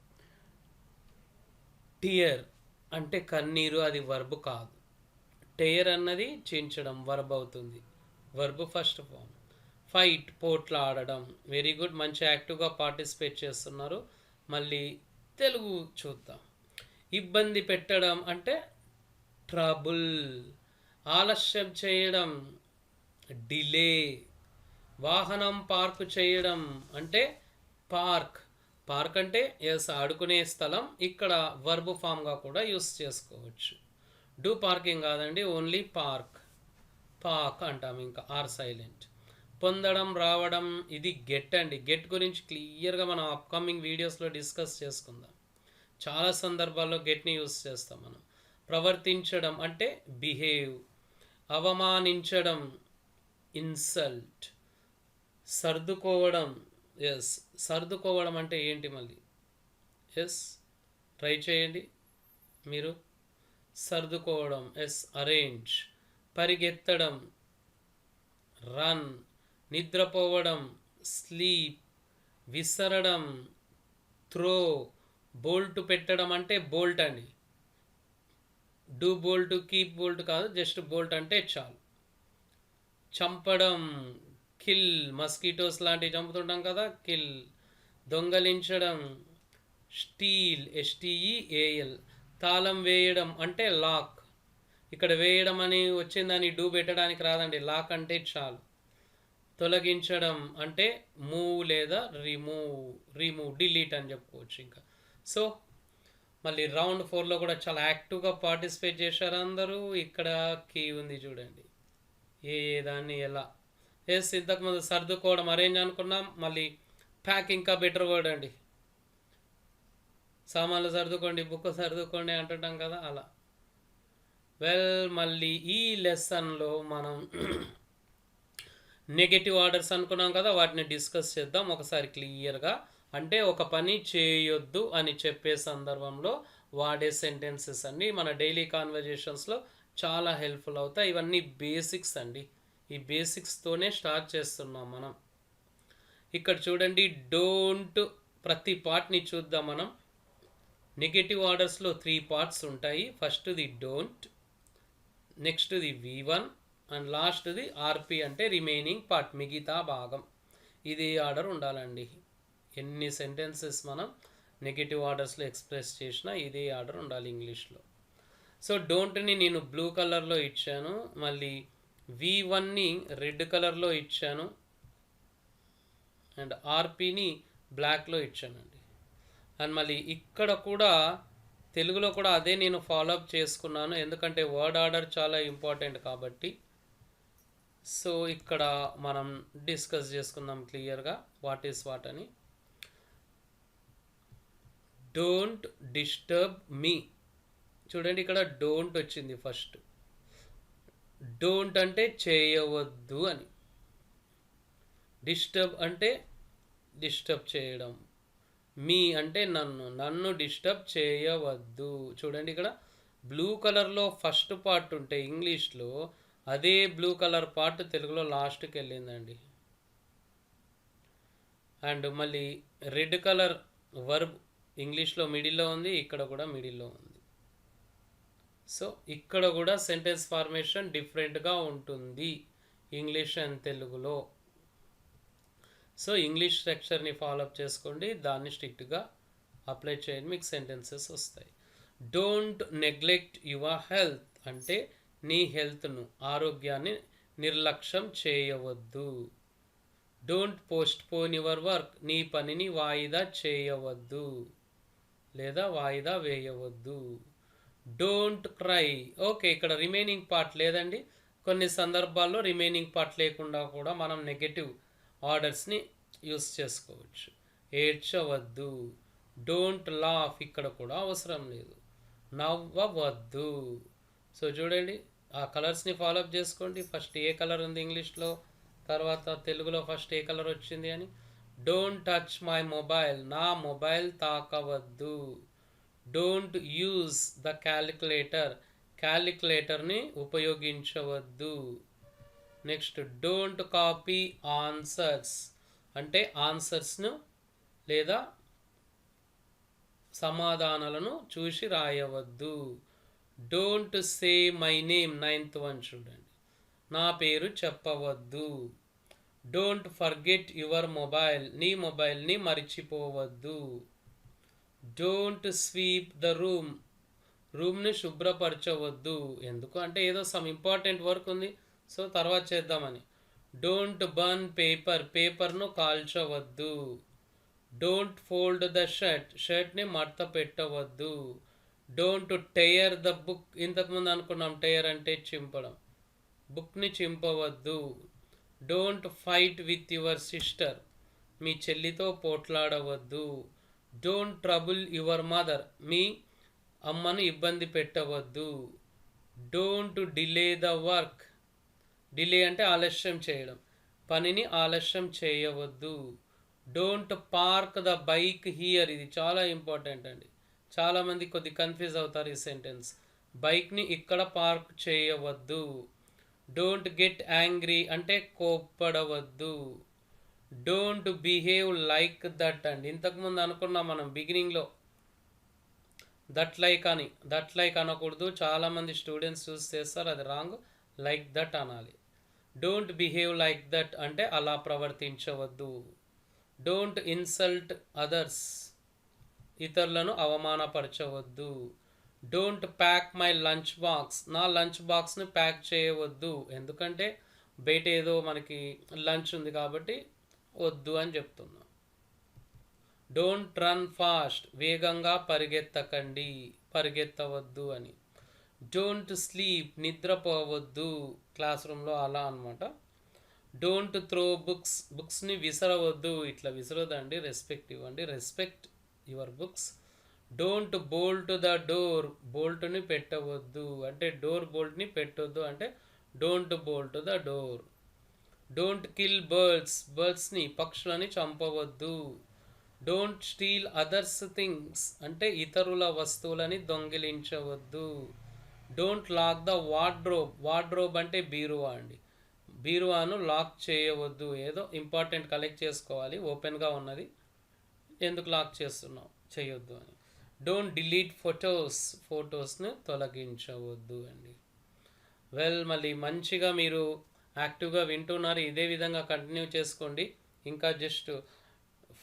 టియర్ అంటే కన్నీరు, అది వర్బ్ కాదు. టెయర్ అన్నది చించడం వర్బ్ అవుతుంది, వర్బ్ ఫస్ట్ ఫామ్. ఫైట్ పోట్లాడడం, వెరీ గుడ్, మంచి యాక్టివ్గా పార్టిసిపేట్ చేస్తున్నారు. మళ్ళీ తెలుగు చూద్దాం. ఇబ్బంది పెట్టడం అంటే ట్రబుల్, ఆలస్యం చేయడం డిలే, వాహనం పార్క్ చేయడం అంటే పార్క్ అంటే ఎస్ ఆడుకునే స్థలం, ఇక్కడ వర్బ్ ఫామ్గా కూడా యూస్ చేసుకోవచ్చు. డూ పార్కింగ్ కాదండి, ఓన్లీ పార్క్ అంటాం, ఇంకా ఆర్ సైలెంట్. పొందడం రావడం ఇది గెట్ అండి, గెట్ గురించి క్లియర్గా మనం అప్కమింగ్ వీడియోస్లో డిస్కస్ చేసుకుందాం. చాలా సందర్భాల్లో గెట్ని యూస్ చేస్తాం మనం. ప్రవర్తించడం అంటే బిహేవ్, అవమానించడం ఇన్సల్ట్, సర్దుకోవడం సర్దుకోవడం అంటే ఏంటి మళ్ళీ ట్రై చేయండి మీరు. సర్దుకోవడం అరేంజ్, పరిగెత్తడం రన్, నిద్రపోవడం స్లీప్, విసరడం త్రో, బోల్ట్ పెట్టడం అంటే బోల్ట్ అండి, డూ బోల్ట్ కీప్ బోల్ట్ కాదు, జస్ట్ బోల్ట్ అంటే చాలు. చంపడం కిల్, మస్కిటోస్ లాంటివి చంపుతుంటాం కదా, కిల్. దొంగలించడం steel, STEAL. తాళం వేయడం అంటే లాక్, ఇక్కడ వేయడం అని వచ్చిందని డూ పెట్టడానికి రాదండి, లాక్ అంటే చాలు. తొలగించడం అంటే మూవ్ లేదా రిమూవ్ డిలీట్ అని చెప్పుకోవచ్చు ఇంకా. సో మళ్ళీ రౌండ్ 4లో కూడా చాలా యాక్టివ్గా పార్టిసిపేట్ చేశారు అందరూ. ఇక్కడ కీ ఉంది చూడండి, ఏ దాన్ని ఎలా. ఇంతకుముందు సర్దుకోవడం అరేంజ్ అనుకున్నాం, మళ్ళీ ప్యాక్ ఇంకా బెటర్ వర్డ్ అండి, సామాన్లు సర్దుకోండి, బుక్ సర్దుకోండి అంటుంటాం కదా, అలా. మళ్ళీ ఈ లెసన్లో మనం నెగటివ్ ఆర్డర్స్ అనుకున్నాం కదా, వాటిని డిస్కస్ చేద్దాం ఒకసారి క్లియర్గా. అంటే ఒక పని చేయొద్దు అని చెప్పే సందర్భంలో వాడే సెంటెన్సెస్ అన్నీ మన డైలీ కాన్వర్జేషన్స్లో చాలా హెల్ప్ఫుల్ అవుతాయి. ఇవన్నీ బేసిక్స్ అండి, ఈ బేసిక్స్తోనే స్టార్ట్ చేస్తున్నాం మనం. ఇక్కడ చూడండి, డోంట్, ప్రతి పార్ట్ని చూద్దాం మనం. నెగటివ్ ఆర్డర్స్లో 3 పార్ట్స్ ఉంటాయి. ఫస్ట్ది డోంట్, నెక్స్ట్ది V1 అండ్ లాస్ట్ది RP అంటే రిమైనింగ్ పార్ట్, మిగతా భాగం. ఇది ఆర్డర్ ఉండాలండి. ఎన్ని సెంటెన్సెస్ మనం నెగటివ్ ఆర్డర్స్లో ఎక్స్ప్రెస్ చేసినా ఇదే ఆర్డర్ ఉండాలి ఇంగ్లీష్లో. సో డోంట్ని నేను బ్లూ కలర్లో ఇచ్చాను, మళ్ళీ V1ని రెడ్ కలర్లో ఇచ్చాను, అండ్ RPని బ్లాక్లో ఇచ్చానండి. అండ్ మళ్ళీ ఇక్కడ కూడా తెలుగులో కూడా అదే నేను ఫాలోఅప్ చేసుకున్నాను, ఎందుకంటే వర్డ్ ఆర్డర్ చాలా ఇంపార్టెంట్ కాబట్టి. సో ఇక్కడ మనం డిస్కస్ చేసుకుందాం క్లియర్గా వాట్ ఈస్ వాట్ అని. డోంట్ డిస్టర్బ్ మీ, చూడండి ఇక్కడ డోంట్ వచ్చింది ఫస్ట్. డోంట్ అంటే చేయవద్దు అని, డిస్టర్బ్ అంటే డిస్టర్బ్ చేయడం, మీ అంటే నన్ను డిస్టర్బ్ చేయవద్దు. చూడండి ఇక్కడ బ్లూ కలర్లో ఫస్ట్ పార్ట్ ఉంటే ఇంగ్లీష్లో అదే బ్లూ కలర్ పార్ట్ తెలుగులో లాస్ట్కి వెళ్ళిందండి. అండ్ మళ్ళీ రెడ్ కలర్ వర్బ్ ఇంగ్లీష్లో మిడిల్లో ఉంది, ఇక్కడ కూడా మిడిల్లో ఉంది. సో ఇక్కడ కూడా సెంటెన్స్ ఫార్మేషన్ డిఫరెంట్గా ఉంటుంది ఇంగ్లీష్ అండ్ తెలుగులో. సో ఇంగ్లీష్ స్ట్రక్చర్ని ఫాలోఅప్ చేసుకోండి, దాన్ని స్ట్రిక్ట్గా అప్లై చేయండి, మీకు సెంటెన్సెస్ వస్తాయి. డోంట్ నెగ్లెక్ట్ యువర్ హెల్త్ అంటే నీ హెల్త్ను, ఆరోగ్యాన్ని నిర్లక్ష్యం చేయవద్దు. Don't post phone your work, నీ పనిని వాయిదా చేయవద్దు లేదా వాయిదా వేయవద్దు. డోంట్ క్రై, ఓకే ఇక్కడ రిమైనింగ్ పార్ట్ లేదండి. కొన్ని సందర్భాల్లో రిమైనింగ్ పార్ట్ లేకుండా కూడా మనం నెగటివ్ ఆర్డర్స్ని యూస్ చేసుకోవచ్చు. ఏడ్చవద్దు. డోంట్ లాఫ్, ఇక్కడ కూడా అవసరం లేదు. నవ్వవద్దు. సో చూడండి, ఆ కలర్స్ని ఫాలోఅప్ చేసుకోండి. ఫస్ట్ ఏ కలర్ ఉంది ఇంగ్లీష్లో, తర్వాత తెలుగులో ఫస్ట్ ఏ కలర్ వచ్చింది అని. డోంట్ టచ్ మై మొబైల్, నా మొబైల్ తాకవద్దు. డోంట్ యూజ్ ద క్యాలిక్యులేటర్, క్యాలిక్యులేటర్ని ఉపయోగించవద్దు. నెక్స్ట్ డోంట్ కాపీ ఆన్సర్స్, అంటే ఆన్సర్స్ను లేదా సమాధానాలను చూసి రాయవద్దు. Don't say my name, 9th one చూడండి, నా పేరు చెప్పవద్దు. డోంట్ ఫర్గెట్ యువర్ మొబైల్, నీ మొబైల్ని మర్చిపోవద్దు. డోంట్ స్వీప్ ద రూమ్, రూమ్ని శుభ్రపరచవద్దు. ఎందుకు అంటే ఏదో సమ్ ఇంపార్టెంట్ వర్క్ ఉంది, సో తర్వాత చేద్దామని. డోంట్ బర్న్ పేపర్, పేపర్ను కాల్చవద్దు. డోంట్ ఫోల్డ్ ద షర్ట్, షర్ట్ని మడత పెట్టవద్దు. డోంట్ టెయర్ ద బుక్, ఇంతకుముందు అనుకున్నాం టెయర్ అంటే చింపడం, బుక్ని చింపవద్దు. Don't fight with your sister, మీ చెల్లితో పోట్లాడవద్దు. డోంట్ ట్రబుల్ యువర్ మదర్, మీ అమ్మను ఇబ్బంది పెట్టవద్దు. Don't delay the work, delay అంటే ఆలస్యం చేయడం, పనిని ఆలస్యం చేయవద్దు. Don't park the bike here, ఇది చాలా ఇంపార్టెంట్ అండి, చాలామంది కొద్ది కన్ఫ్యూజ్ అవుతారు ఈ సెంటెన్స్. బైక్ని ఇక్కడ పార్క్ చేయవద్దు. డోంట్ గెట్ యాంగ్రీ అంటే కోప్పడవద్దు. డోంట్ బిహేవ్ లైక్ దట్ అండి, ఇంతకుముందు అనుకున్నాం మనం బిగినింగ్లో దట్ లైక్ అని, దట్ లైక్ అనకూడదు, చాలామంది స్టూడెంట్స్ చూస్ చేస్తారు, అది రాంగ్, లైక్ దట్ అనాలి. డోంట్ బిహేవ్ లైక్ దట్ అంటే అలా ప్రవర్తించవద్దు. డోంట్ ఇన్సల్ట్ అదర్స్, ఇతరులను అవమానపరచవద్దు. Don't pack my lunch box, నా లంచ్ బాక్స్ని ప్యాక్ చేయవద్దు, ఎందుకంటే బయట ఏదో మనకి లంచ్ ఉంది కాబట్టి వద్దు అని చెప్తున్నాం. డోంట్ రన్ ఫాస్ట్, వేగంగా పరిగెత్తకండి, పరిగెత్తవద్దు అని. డోంట్ స్లీప్, నిద్రపోవద్దు, క్లాస్ రూమ్లో అలా అనమాట. డోంట్ త్రో బుక్స్, బుక్స్ని విసరవద్దు, ఇట్లా విసరదండి, రెస్పెక్ట్ ఇవ్వండి, respect your books. Don't bolt the door, బోల్ట్ని పెట్టవద్దు, అంటే డోర్ బోల్ట్ని పెట్టవద్దు అంటే don't bolt the door. Don't kill birds, బర్డ్స్ని పక్షులని చంపవద్దు. డోంట్ స్టీల్ అదర్స్ థింగ్స్ అంటే ఇతరుల వస్తువులని దొంగిలించవద్దు. Don't lock the wardrobe, wardrobe అంటే బీరువా అండి, బీరువాను లాక్ చేయవద్దు, ఏదో ఇంపార్టెంట్ కలెక్ట్ చేసుకోవాలి, ఓపెన్గా ఉన్నది ఎందుకు లాక్ చేస్తున్నాం, చేయొద్దు అని. డోంట్ డిలీట్ ఫొటోస్, ఫొటోస్ను తొలగించవద్దు అండి. వెల్, మళ్ళీ మంచిగా మీరు యాక్టివ్గా వింటున్నారు, ఇదే విధంగా కంటిన్యూ చేసుకోండి. ఇంకా జస్ట్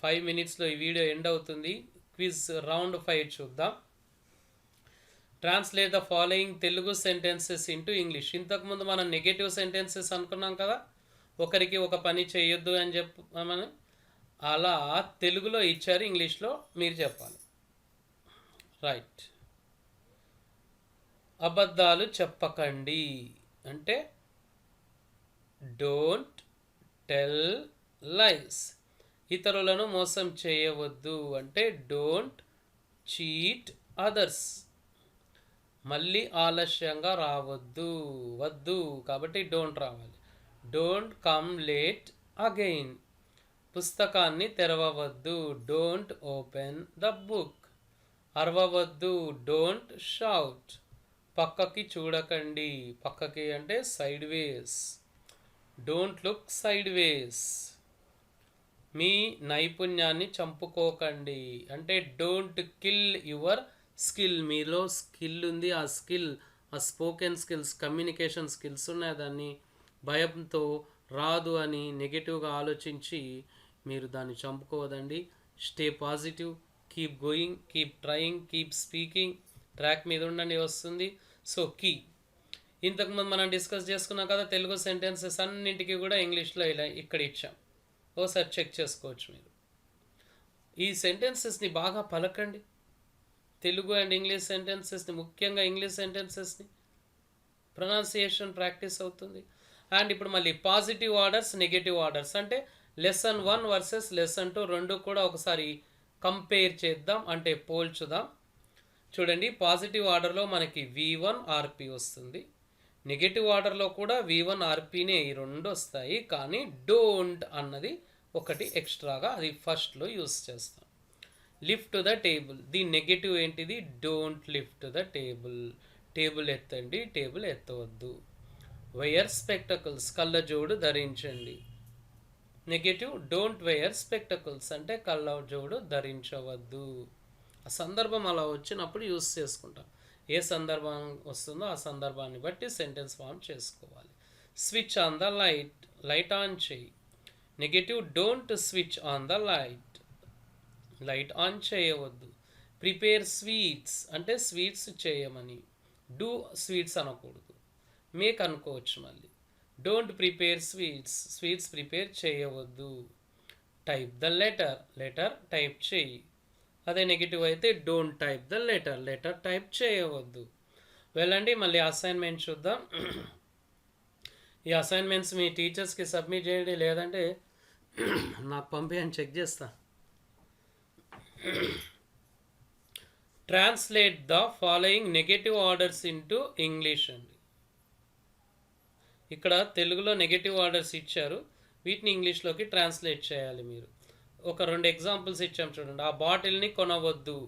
5 minutesలో ఈ వీడియో ఎండ్ అవుతుంది. క్విజ్ రౌండ్ 5 చూద్దాం. Translate the following Telugu sentences into English. ఇంతకుముందు మనం నెగటివ్ సెంటెన్సెస్ అనుకున్నాం కదా, ఒకరికి ఒక పని చేయొద్దు అని చెప్పమని, అలా తెలుగులో ఇచ్చారు, ఇంగ్లీష్లో మీరు చెప్పాలి. రైట్. అబద్ధాలు చెప్పకండి అంటే డోంట్ టెల్ లైస్. ఇతరులను మోసం చేయవద్దు అంటే డోంట్ చీట్ అదర్స్. మళ్ళీ ఆలస్యంగా రావద్దు, వద్దు కాబట్టి డోంట్ రావాలి. డోంట్ కమ్ లేట్ అగైన్, పుస్తకాన్ని తెరవవద్దు, డోంట్ ఓపెన్ ద బుక్. అరవవద్దు, డోంట్ షౌట్. పక్కకి చూడకండి, పక్కకి అంటే side ways, don't look side ways. మీ నైపుణ్యాన్ని చంపుకోకండి అంటే డోంట్ కిల్ యువర్ స్కిల్. మీలో స్కిల్ ఉంది, ఆ స్కిల్, ఆ స్పోకెన్ స్కిల్స్, కమ్యూనికేషన్ స్కిల్స్ ఉన్నాయి, దాన్ని భయంతో రాదు అని నెగిటివ్గా ఆలోచించి మీరు దాన్ని చంపుకోవద్దండి. Stay positive, keep going, keep trying, keep speaking, track మీద ఉండండి, వస్తుంది. సో కీ ఇంతకుముందు మనం డిస్కస్ చేసుకున్నాం కదా, తెలుగు సెంటెన్సెస్ అన్నింటికి కూడా ఇంగ్లీష్లో ఇలా ఇక్కడ ఇచ్చాం. ఓసారి చెక్ చేసుకోవచ్చు మీరు. ఈ సెంటెన్సెస్ని బాగా పలకండి, తెలుగు అండ్ ఇంగ్లీష్ సెంటెన్సెస్ని, ముఖ్యంగా ఇంగ్లీష్ సెంటెన్సెస్ని ప్రొనౌన్సియేషన్ ప్రాక్టీస్ అవుతుంది. అండ్ ఇప్పుడు మళ్ళీ పాజిటివ్ ఆర్డర్స్, నెగటివ్ ఆర్డర్స్ అంటే లెసన్ 1 వర్సెస్ లెసన్ 2 రెండు కూడా ఒకసారి కంపేర్ చేద్దాం, అంటే పోల్చుదాం. చూడండి, పాజిటివ్ ఆర్డర్లో మనకి V1 RP వస్తుంది, నెగటివ్ ఆర్డర్లో కూడా V1 RPనే ఈ రెండు వస్తాయి, కానీ డోంట్ అన్నది ఒకటి ఎక్స్ట్రాగా అది ఫస్ట్లో యూస్ చేస్తాం. లిఫ్ట్ ద టేబుల్, దీని నెగటివ్ ఏంటిది? Don't lift the table, table ఎత్తండి, టేబుల్ ఎత్తవద్దు. వేర్ స్పెక్టకల్స్, కళ్ళజోడు ధరించండి. నెగటివ్ డోంట్ వేర్ స్పెక్టకల్స్ అంటే కళ్ళజోడు ధరించవద్దు. ఆ సందర్భం అలా వచ్చినప్పుడు యూస్ చేసుకుంటాం. ఏ సందర్భం వస్తుందో ఆ సందర్భాన్ని బట్టి సెంటెన్స్ ఫామ్ చేసుకోవాలి. Switch on the light, light on చేయి. Negative don't switch on the light, light on చేయవద్దు. ప్రిపేర్ స్వీట్స్ అంటే స్వీట్స్ చేయమని, డూ స్వీట్స్ అనకూడదు, మేక్ అనుకోవచ్చు. మళ్ళీ don't prepare sweets, sweets prepare చేయవద్దు. Type the letter, letter type చేయి. అదే నెగిటివ్ అయితే don't type the letter, letter type చేయవద్దు. వెళ్ళండి మళ్ళీ అసైన్మెంట్ చూద్దాం. ఈ అసైన్మెంట్స్ మీ టీచర్స్కి సబ్మిట్ చేయండి, లేదంటే నాకు పంపించని చెక్ చేస్తా. Translate the following negative orders into English అండి. ఇక్కడ తెలుగులో నెగటివ్ ఆర్డర్స్ ఇచ్చారు, వీటిని ఇంగ్లీష్లోకి ట్రాన్స్లేట్ చేయాలి మీరు. ఒక 2 ఎగ్జాంపుల్స్ ఇచ్చాం చూడండి. ఆ బాటిల్ని కొనవద్దు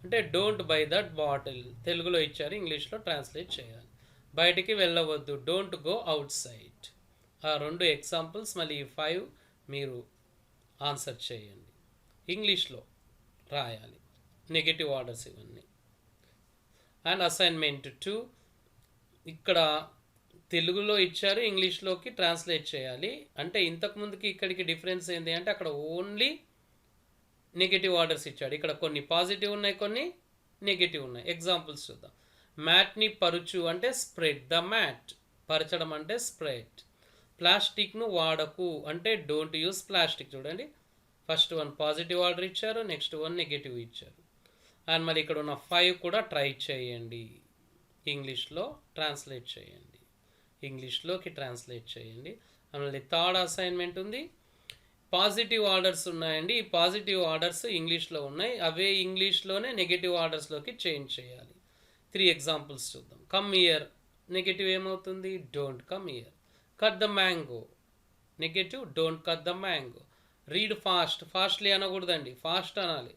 అంటే డోంట్ బై దట్ బాటిల్, తెలుగులో ఇచ్చారు, ఇంగ్లీష్లో ట్రాన్స్లేట్ చేయాలి. బయటికి వెళ్ళవద్దు, డోంట్ గో అవుట్ సైడ్. ఆ 2 ఎగ్జాంపుల్స్ మళ్ళీ 5 మీరు ఆన్సర్ చేయండి, ఇంగ్లీష్లో రాయాలి, నెగటివ్ ఆర్డర్స్ ఇవన్నీ. అండ్ అసైన్మెంట్ 2 ఇక్కడ తెలుగులో ఇచ్చారు, ఇంగ్లీష్లోకి ట్రాన్స్లేట్ చేయాలి. అంటే ఇంతకుముందుకి ఇక్కడికి డిఫరెన్స్ ఏంటి అంటే అక్కడ ఓన్లీ నెగటివ్ ఆర్డర్స్ ఇచ్చాడు, ఇక్కడ కొన్ని పాజిటివ్ ఉన్నాయి, కొన్ని నెగటివ్ ఉన్నాయి. ఎగ్జాంపుల్స్ చూద్దాం. మ్యాట్ని పరుచు అంటే స్ప్రెడ్ ద మ్యాట్, పరచడం అంటే స్ప్రెడ్. ప్లాస్టిక్ను వాడకు అంటే డోంట్ యూస్ ప్లాస్టిక్. చూడండి, ఫస్ట్ 1 పాజిటివ్ ఆర్డర్ ఇచ్చారు, నెక్స్ట్ 1 నెగటివ్ ఇచ్చారు. అండ్ మరి ఇక్కడ ఉన్న 5 కూడా ట్రై చేయండి, ఇంగ్లీష్లో ట్రాన్స్లేట్ చేయండి, ఇంగ్లీష్లోకి ట్రాన్స్లేట్ చేయండి. మళ్ళీ 3rd అసైన్మెంట్ ఉంది. పాజిటివ్ ఆర్డర్స్ ఉన్నాయండి, ఈ పాజిటివ్ ఆర్డర్స్ ఇంగ్లీష్లో ఉన్నాయి, అవే ఇంగ్లీష్లోనే నెగటివ్ ఆర్డర్స్లోకి చేంజ్ చేయాలి. 3 ఎగ్జాంపుల్స్ చూద్దాం. కమ్ ఇయర్, నెగటివ్ ఏమవుతుంది? Don't come here. Cut the mango, negative don't cut the mango. Read fast, fastly అనకూడదండి, ఫాస్ట్ అనాలి,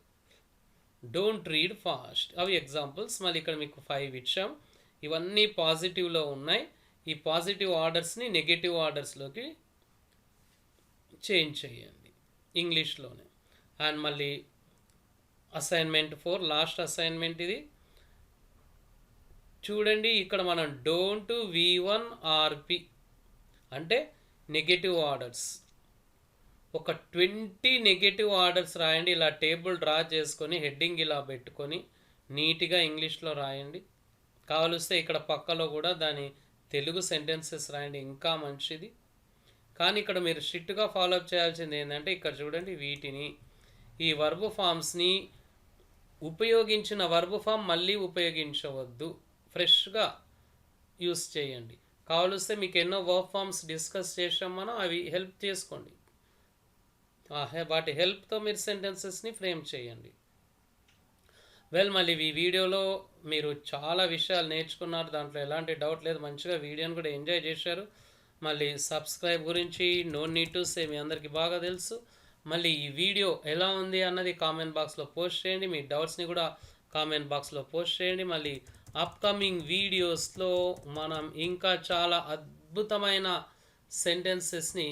డోంట్ రీడ్ ఫాస్ట్. అవి ఎగ్జాంపుల్స్. మళ్ళీ ఇక్కడ మీకు 5 ఇచ్చాం, ఇవన్నీ పాజిటివ్లో ఉన్నాయి. ఈ పాజిటివ్ ఆర్డర్స్ని నెగటివ్ ఆర్డర్స్లోకి చేంజ్ చేయండి ఇంగ్లీష్లోనే. అండ్ మళ్ళీ అసైన్మెంట్ 4 లాస్ట్ అసైన్మెంట్ ఇది. చూడండి, ఇక్కడ మనం డోంట్ V1 RP అంటే నెగటివ్ ఆర్డర్స్, ఒక 20 నెగటివ్ ఆర్డర్స్ రాయండి. ఇలా టేబుల్ డ్రా చేసుకొని హెడ్డింగ్ ఇలా పెట్టుకొని నీట్గా ఇంగ్లీష్లో రాయండి. కావలిస్తే ఇక్కడ పక్కలో కూడా దాని తెలుగు సెంటెన్సెస్ రాయండి, ఇంకా మంచిది. కానీ ఇక్కడ మీరు స్ట్రిక్ట్గా ఫాలోఅప్ చేయాల్సింది ఏంటంటే ఇక్కడ చూడండి, వీటిని ఈ వర్బ్ ఫామ్స్ని ఉపయోగించిన వర్బ్ ఫామ్ మళ్ళీ ఉపయోగించవద్దు, ఫ్రెష్గా యూస్ చేయండి. కావలిస్తే మీకు ఎన్నో వర్బ్ ఫామ్స్ డిస్కస్ చేసాం మనం, అవి హెల్ప్ చేసుకోండి, వాటి హెల్ప్తో మీరు సెంటెన్సెస్ని ఫ్రేమ్ చేయండి. మళ్ళీ ఈ వీడియోలో మీరు చాలా విషయాలు నేర్చుకున్నారు, దాంట్లో ఎలాంటి డౌట్ లేదు, మంచిగా వీడియోని కూడా ఎంజాయ్ చేశారు. మళ్ళీ సబ్స్క్రైబ్ గురించి నో నీడ్ టు సే, మీ అందరికీ బాగా తెలుసు. మళ్ళీ ఈ వీడియో ఎలా ఉంది అన్నది కామెంట్ బాక్స్లో పోస్ట్ చేయండి, మీ డౌట్స్ని కూడా కామెంట్ బాక్స్లో పోస్ట్ చేయండి. మళ్ళీ అప్కమింగ్ వీడియోస్లో మనం ఇంకా చాలా అద్భుతమైన సెంటెన్సెస్ని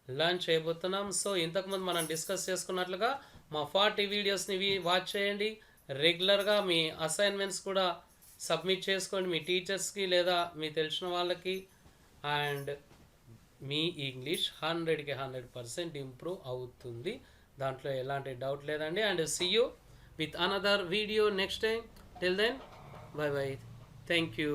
లర్న్ చేయబోతున్నాం. సో ఇంతకుముందు మనం డిస్కస్ చేసుకున్నట్లుగా మా 40 వీడియోస్ని వాచ్ చేయండి, రెగ్యులర్గా మీ అసైన్మెంట్స్ కూడా సబ్మిట్ చేసుకోండి మీ టీచర్స్కి లేదా మీ తెలిసిన వాళ్ళకి. అండ్ మీ ఇంగ్లీష్ 100కి 100% ఇంప్రూవ్ అవుతుంది, దాంట్లో ఎలాంటి డౌట్ లేదండి. And see you with another video next time. Till then, bye bye, thank you.